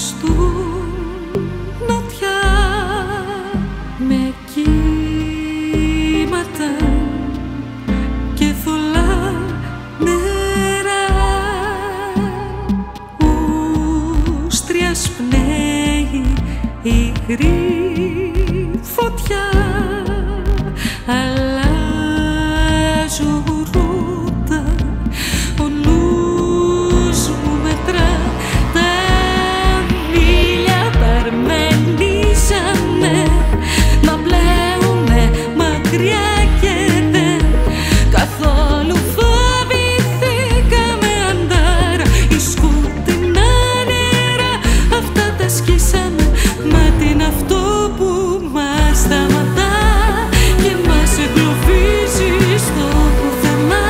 ανεβιστούν νότια με κύματα και θολά νερά. Ούστριας πνέει υγρή φωτιά, αλλάζω ρούτα, ο νους μου μετρά. Τα μίλια παρμενίζανε, μα πλέουνε μακριά και δεν καθόλου φοβηθήκαμε αντάρα. Οι σκούτινα νερά αυτά τα σκίσαμε, μα τι είναι αυτό που μας σταματά και μας εγκλωβίζει στο πουθενά?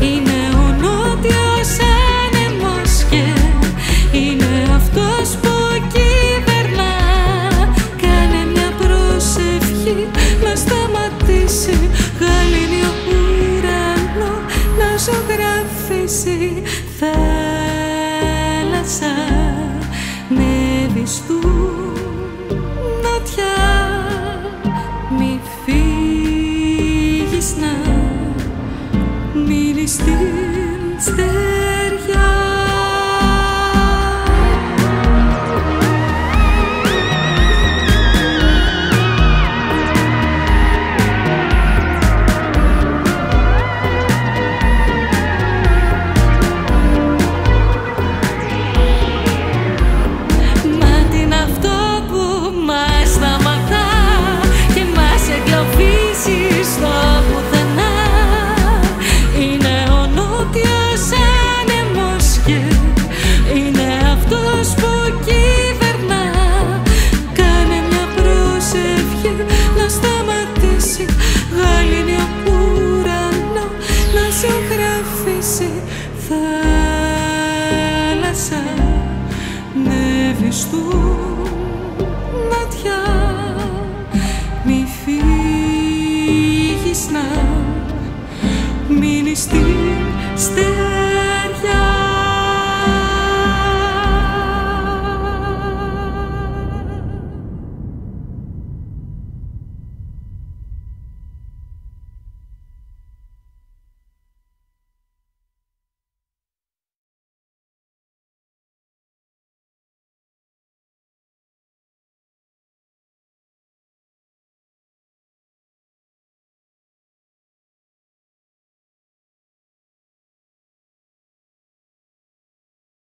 Είναι ο νότιος άνεμος και είναι αυτός που κυβερνά. Κάνε μια προσευχή να σταματήσει, γαλήνιο ουρανό να ζωγραφίσει. Θάλασσα νεβιστούν νότια, μη φύγεις να μείνεις στην στεριά. Μα τι είναι αυτό που μας σταματά και μας εγκλωβίζει στο πουθενά? Είναι ο νότιος άνεμος και είναι αυτός που κυβερνά. Κάνε μια προσευχή να σταματήσει, γαλήνιο ουρανό να ζωγραφίσει. Θάλασσα νεβιστούν νότια, μη φύγεις να μείνεις στην στεριά.